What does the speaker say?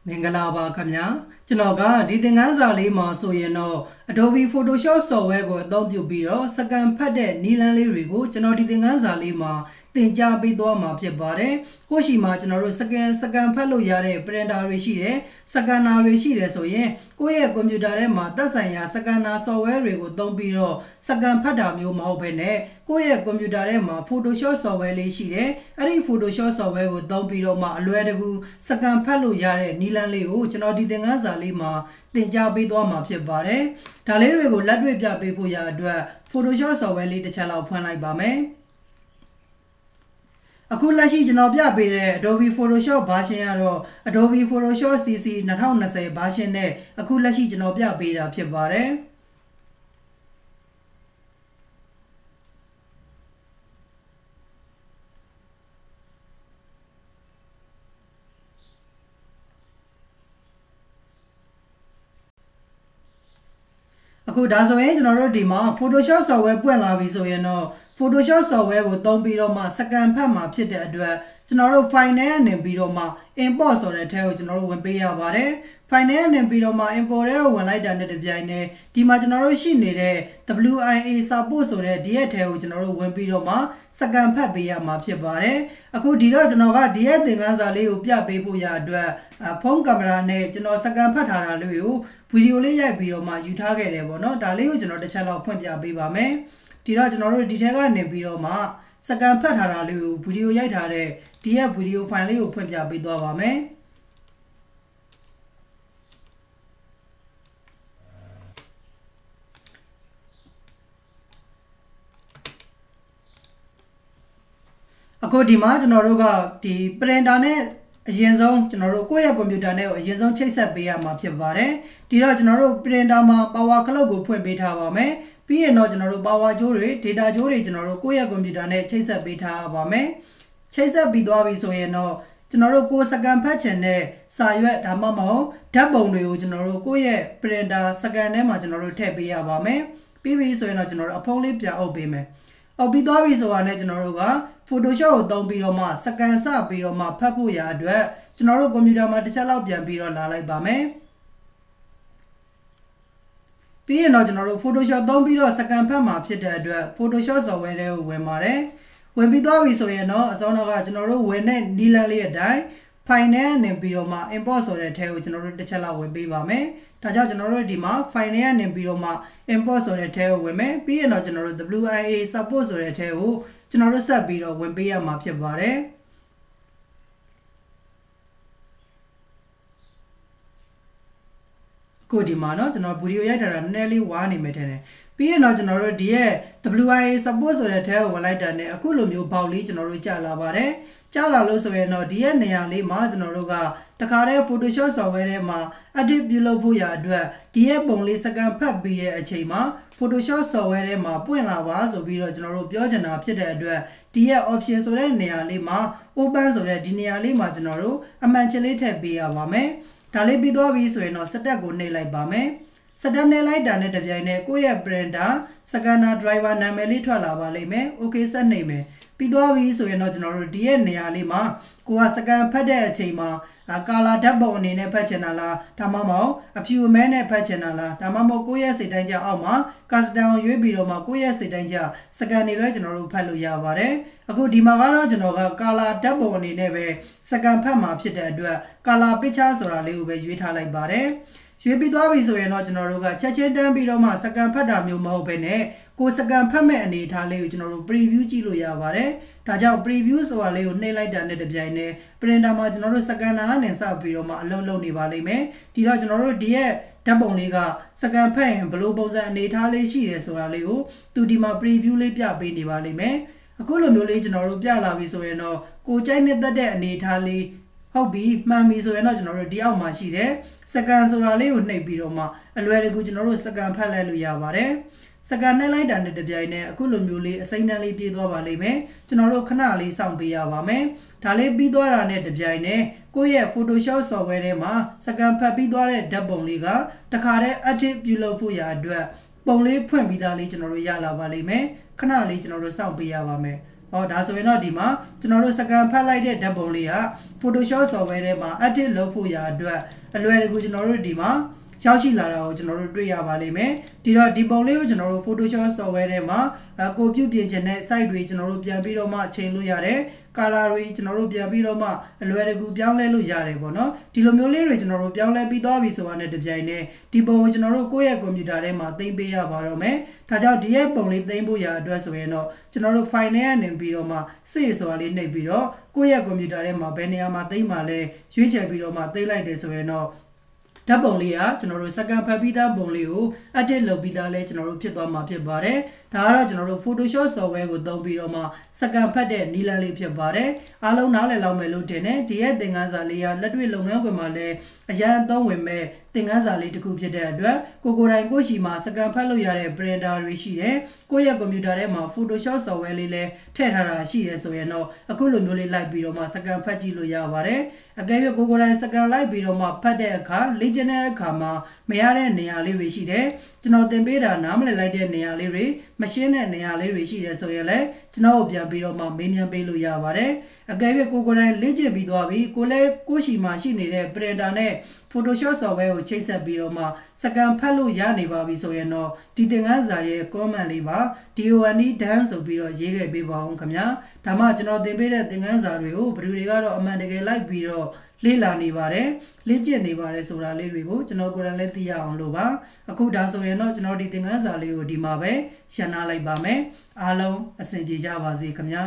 မင်္ဂလာပါခင်ဗျာကျွန်တော်ကဒီသင်ခန်းစာလေးမှာဆိုရင်တော့ Adobe Photoshop software ကိုအသုံးပြုပြီးတော့စကန်ဖတ်တဲ့နည်းလမ်းလေးတွေကိုကျွန်တော်ဒီသင်ခန်းစာလေးမှာသင်ကြားပေးသွားမှာဖြစ်ပါတယ်ကိုရှိမှာကျွန်တော်တို့စကန်ဖတ်လို့ရတဲ့ printer တွေရှိတယ်စကန်နာတွေရှိတယ်ဆိုရင်ကိုယ့်ရဲ့ကွန်ပျူတာထဲမှာသက်ဆိုင်ရာစကန်နာ software တွေကိုသုံးပြီးတော့စကန်ဖတ်တာမျိုးမဟုတ်ဘဲနဲ့ကိုယ့်ရဲ့ကွန်ပျူတာထဲမှာ Photoshop software လေးရှိတယ်အဲ့ဒီ Photoshop software ကိုသုံးပြီးတော့မှအလွယ်တကူစကန်ဖတ်လို့ရတဲ့နည်းလမ်းလေးကိုကျွန်တော်ဒီသင်ခန်းစာလေးမှာသင်ကြားပေးသွားမှာဖြစ်ပါတယ်ဒါလေးတွေကိုလက်တွေ့ပြပေးဖို့ရအတွက် Photoshop software လေးတစ်ချက်လောက်ဖွင့်လိုက်ပါမယ်အခုလက်ရှိကျွန်တော်ပြပေးတဲ့ Adobe Photoshop version ကတော့ Adobe Photoshop CC 2020 version နဲ့အခုလက်ရှိကျွန်တော်ပြပေးတာဖြစ်ပါတယ်အခုဒါဆိုရင်ကျွန်တော်တို့ဒီမှာ Photoshop software ပွင့်လာပြီဆိုရင်တော့ Photoshop software ကိုသုံးပြီးတော့မှစကန်ဖတ်မှာဖြစ်တဲ့အတွက်ကျွန်တော်တို့ file နဲ့နေပြီးတော့မှ import ဆိုတဲ့ထဲကိုကျွန်တော်တို့ဝင်ပေးရပါတယ် file နဲ့နေပြီးတော့မှ import ထဲကိုဝင်လိုက်တာနဲ့တပြိုင်နက်ဒီမှာကျွန်တော်တို့ရှိနေတဲ့ WIA support ဆိုတဲ့ဒီရဲ့ထဲကိုကျွန်တော်တို့ဝင်ပြီးတော့မှစကန်ဖတ်ပေးရမှာဖြစ်ပါတယ်အခုဒီတော့ကျွန်တော်ကဒီရဲ့သင်ခန်းစာလေးကိုပြပေးဖို့ရအတွက်ဖုန်းကင်မရာနဲ့ကျွန်တော်စကန်ဖတ်ထားတာလေးကိုဗီဒီယိုလေးရိုက်ပြီးတော့မှယူထားခဲ့တယ်ပေါ့နော်ဒါလေးကိုကျွန်တော်တစ်ချက်လောက်ဖွင့်ပြပေးပါမယ်ဒီတော့ကျွန်တော်တို့ဒီထဲကနေပြီးတော့မှစကန်ဖတ်ထားတာလေးကိုဗီဒီယိုရိုက်ထားတဲ့ဒီရဲ့ဗီဒီယိုဖိုင်လေးကိုဖွင့်ပြပေးသွားပါမယ်အခုဒီမှာကျွန်တော်တို့ကဒီ printer နဲ့အရင်ဆုံးကျွန်တော်တို့ကိုယ့်ရဲ့ကွန်ပျူတာနဲ့ကိုအရင်ဆုံးချိတ်ဆက်ပေးရမှာဖြစ်ပါတယ်ဒီတော့ကျွန်တော်တို့ printer မှာ power cloud ကိုဖွင့်ပေးထားပါမယ်ပြီးရင်တော့ကျွန်တော်တို့ power ကြိုးတွေ data ကြိုးတွေကျွန်တော်တို့ကိုယ့်ရဲ့ကွန်ပျူတာနဲ့ချိတ်ဆက်ပေးထားပါမယ်ချိတ်ဆက်ပြီးသွားပြီဆိုရင်တော့ကျွန်တော်တို့ကိုစကန်ဖတ်ချင်တဲ့စာရွက်ဒါမှမဟုတ်ဓာတ်ပုံတွေကိုကျွန်တော်တို့ကိုယ့်ရဲ့ printer စကန်ထဲမှာကျွန်တော်တို့ထည့်ပေးရပါမယ်ပြီးပြီဆိုရင်တော့ကျွန်တော်တို့အဖုံးလေးပြန်အုပ်ပေးမယ်အုပ်ပြီးသွားပြီဆိုတာနဲ့ကျွန်တော်တို့က Photoshop ကိုသုံးပြီးတော့မှစကန်စပြီးတော့မှဖတ်ဖို့ရအတွက်ကျွန်တော်တို့ကွန်ပျူတာမှာတစ်ချက်လောက်ပြန်ပြီးတော့လာလိုက်ပါမယ်ပြီးရင်တော့ကျွန်တော်တို့ Photoshop သုံးပြီးတော့စကန်ဖတ်မှာဖြစ်တဲ့အတွက် Photoshop software တွေကိုဝင်ပါတယ်ဝင်ပြီးသွားပြီဆိုရင်တော့အစောတော့ကကျွန်တော်တို့ဝင်တဲ့နည်းလမ်းလေးအတိုင်း file နဲ့နေပြီးတော့မှ import ဆိုတဲ့ထဲကိုကျွန်တော်တို့တစ်ချက်လောက်ဝင်ပေးပါမယ်ဒါကြောင့်ကျွန်တော်တို့ဒီမှာ file နဲ့နေပြီးတော့မှ import ဆိုတဲ့ထဲကိုဝင်မယ်ပြီးရင်တော့ကျွန်တော်တို့ WIA support ဆိုတဲ့ထဲကိုကျွန်တော်တို့ဆက်ပြီးတော့ဝင်ပေးရမှာဖြစ်ပါတယ်ကိုဒီမှာเนาะကျွန်တော်ဗီဒီယိုရိုက်ထားတာနည်းနည်းလေးဝါနေမယ်ထင်တယ်ပြီးရင်တော့ကျွန်တော်တို့ဒီရဲ့ WIA support ဆိုတဲ့ထဲကိုဝင်လိုက်တာနဲ့အခုလိုမျိုးဘောက်လေးကျွန်တော်တို့ကြာလာပါတယ်ကြာလာလို့ဆိုရင်တော့ဒီရဲ့နေရာလေးမှာကျွန်တော်တို့ကတခါတည်း Photoshop software ထဲမှာ edit ပြုလုပ်ဖို့ရအတွက်ဒီရဲ့ပုံလေးစကန်ဖတ်ပြီးတဲ့အချိန်မှာ Photoshop software ထဲမှာပွင့်လာပါဆိုပြီးတော့ကျွန်တော်တို့ပြောချင်တာဖြစ်တဲ့အတွက်ဒီရဲ့ option ဆိုတဲ့နေရာလေးမှာ open ဆိုတဲ့ဒီနေရာလေးမှာကျွန်တော်တို့အမှန်ချင်းလေးထည့်ပေးရပါမယ်ဒါလေးပြီးသွားပြီဆိုရင်တော့စတက်ကိုနှိပ်လိုက်ပါမယ်စတက်နှိပ်လိုက်တာနဲ့တပြိုင်နက်ကိုယ့်ရဲ့ printer scanner driver နာမည်လေးထွက်လာပါလိမ့်မယ် okay ဆက်နှိပ်မယ်ပြီးသွားပြီဆိုရင်တော့ကျွန်တော်တို့ဒီရဲ့နေရာလေးမှာကိုကစကန်ဖတ်တဲ့အချိန်မှာကာလာဓာတ်ပုံအနေနဲ့ဖတ်ချင်တာလားဒါမှမဟုတ်အဖြူအမဲနဲ့ဖတ်ချင်တာလားဒါမှမဟုတ်ကိုယ့်ရဲ့စိတ်တိုင်းကြအောက်မှာ custom ရွေးပြီးတော့မှကိုယ့်ရဲ့စိတ်တိုင်းကြစကန်တွေလည်းကျွန်တော်တို့ဖတ်လို့ရပါတယ်အခုဒီမှာကတော့ကျွန်တော်ကကာလာဓာတ်ပုံအနေနဲ့ပဲစကန်ဖတ်မှာဖြစ်တဲ့အတွက်ကာလာ picture ဆိုတာလေးကိုပဲရွေးထားလိုက်ပါတယ်ရွေးပြီးသွားပြီဆိုရင်တော့ကျွန်တော်တို့ကချက်ချင်းတန်းပြီးတော့မှစကန်ဖတ်တာမျိုးမဟုတ်ဘဲနဲ့ကိုစကန်ဖတ်မဲ့အနေထားလေးကိုကျွန်တော်တို့ preview ကြည့်လို့ရပါတယ်ဒါကြောင့် preview ဆိုတာလေးကိုနှိပ်လိုက်တာနဲ့တပြိုင်နက် printer မှာကျွန်တော်တို့စကန်နာနဲ့စပြီးတော့မှအလုပ်လုပ်နေပါလိမ့်မယ်ဒီတော့ကျွန်တော်တို့ဒီရဲ့ဓာတ်ပုံလေးကစကန်ဖတ်ရင်ဘယ်လိုပုံစံအနေထားလေးရှိတယ်ဆိုတာလေးကိုသူဒီမှာ preview လေးပြပေးနေပါလိမ့်မယ်အခုလိုမျိုးလေးကျွန်တော်တို့ပြလာပြီဆိုရင်တော့ကိုကြိုက်နေတဲ့တဲ့အနေထားလေးဟုတ်ပြီမှန်ပြီဆိုရင်တော့ကျွန်တော်တို့ဒီအောက်မှာရှိတဲ့စကန်ဆိုတာလေးကိုနှိပ်ပြီးတော့မှအလွယ်တကူကျွန်တော်တို့စကန်ဖတ်လိုက်လို့ရပါတယ်စကန်နှိပ်လိုက်တာနဲ့တပြိုင်နက်အခုလိုမျိုးလေးအစိမ့်တန်းလေးပြေးသွားပါလိမ့်မယ်ကျွန်တော်တို့ခဏလေးစောင့်ပေးရပါမယ်ဒါလေးပြီးသွားတာနဲ့တပြိုင်နက်ကိုယ့်ရဲ့ Photoshop software ထဲမှာစကန်ဖတ်ပြီးသွားတဲ့ဓာတ်ပုံလေးကတခါတည်း edit ပြုလုပ်ဖို့ရအတွက်ပုံလေးဖွင့်ပြီးသားလေးကျွန်တော်တို့ရလာပါလိမ့်မယ်ခဏလေးကျွန်တော်တို့စောင့်ပေးရပါမယ် ဒါဆိုရင်တော့ဒီမှာကျွန်တော်တို့စကန်ဖတ်လိုက်တဲ့ဓာတ်ပုံလေးက Photoshop software ထဲမှာ edit လုပ်ဖို့ရာအတွက်အလွယ်တကူကျွန်တော်တို့ဒီမှာရောက်ရှိလာတာကိုကျွန်တော်တို့တွေ့ရပါလိမ့်မယ်ဒီတော့ဒီပုံလေးကိုကျွန်တော်တို့ Photoshop software ထဲမှာကိုပြုပြင်ခြင်းနဲ့ site တွေကျွန်တော်တို့ပြန်ပြီးတော့မှချိန်လို့ရတယ် color တွေကျွန်တော်တို့ပြန်ပြီးတော့မှအလွယ်တကူပြောင်းလဲလို့ရတယ်ပေါ့နော်ဒီလိုမျိုးလေးတွေကျွန်တော်တို့ပြောင်းလဲပြီးသွားပြီဆိုတာနဲ့တပြိုင်နက်ဒီပုံကိုကျွန်တော်တို့ကိုယ့်ရဲ့ကွန်ပျူတာထဲမှာသိမ်းပေးရပါတော့မယ်ဒါကြောင့်ဒီရဲ့ပုံလေးသိမ်းဖို့ရာအတွက်ဆိုရင်တော့ကျွန်တော်တို့ file ထဲကနေပြီးတော့မှ save ဆိုတာလေးနှိပ်ပြီးတော့ကိုယ့်ရဲ့ကွန်ပျူတာထဲမှာဘယ်နေရာမှာသိမ်းမှလဲရွေးချယ်ပြီးတော့မှသိမ်းလိုက်တယ်ဆိုရင်တော့ဓာတ်ပုံလေးကကျွန်တော်တို့စကန်ဖတ်ပြီးသားပုံလေးကို edit လုပ်ပြီးသားလဲကျွန်တော်တို့ဖြစ်သွားမှာဖြစ်ပါတယ်ဒါကတော့ကျွန်တော်တို့ Photoshop software ကိုသုံးပြီးတော့မှစကန်ဖတ်တဲ့နည်းလမ်းလေးဖြစ်ပါတယ်အားလုံးနားလည်လောက်မယ်လို့ထင်တယ်ဒီရဲ့သင်ခန်းစာလေးကလက်တွေ့လုပ်ငန်းခွင်မှာလည်းအရန်အသုံးဝင်မဲ့သင်ခန်းစာလေးတစ်ခုဖြစ်တဲ့အတွက်ကိုယ်တိုင်ကိုရှိမှာစကန်ဖတ်လို့ရတဲ့ printer တွေရှိတယ်ကိုယ့်ရဲ့ကွန်ပျူတာထဲမှာ Photoshop software လေးလည်းထည့်ထားတာရှိတယ်ဆိုရင်တော့အခုလိုမျိုးလေးလိုက်ပြီးတော့မှစကန်ဖတ်ကြည့်လို့ရပါတယ်အကယ်၍ကိုယ်တိုင်စကန်လိုက်ပြီးတော့မှဖတ်တဲ့အခါလေ့ကျင့်တဲ့အခါမှာမရတဲ့နေရာလေးတွေရှိတယ်ကျွန်တော်သင်ပေးတာနားမလည်လိုက်တဲ့နေရာလေးတွေမရှင်းတဲ့နေရာလေးတွေရှိတယ်ဆိုရင်လည်းကျွန်တော်ပြန်ပြီးတော့မှမေးမြန်းပေးလို့ရပါတယ်အကယ်၍ကိုယ်တိုင်လေ့ကျင့်ပြီးသွားပြီကိုလည်းကိုရှိမှရှိနေတဲ့ printer နဲ့ Photoshop software ကိုချိတ်ဆက်ပြီးတော့မှစကန်ဖတ်လို့ရနေပါပြီဆိုရင်တော့ဒီသင်ခန်းစာရဲ့ comment လေးပါ DONE done ဆိုပြီးတော့ရေးခဲ့ပေးပါအောင်ခင်ဗျာဒါမှကျွန်တော်သင်ပေးတဲ့သင်ခန်းစာတွေကိုဗီဒီယိုတွေကတော့အမှန်တကယ်လိုက်ပြီးတော့လေ့လာနေပါတယ်လေ့ကျင့်နေပါတယ်ဆိုတာလေးတွေကိုကျွန်တော်ကိုယ်တိုင်လည်းသိရအောင်လို့ပါအခုဒါဆိုရင်တော့ကျွန်တော်ဒီသင်ခန်းစာလေးကိုဒီမှာပဲရှင်းနာလိုက်ပါမယ်အားလုံးအဆင်ပြေကြပါစေခင်ဗျာ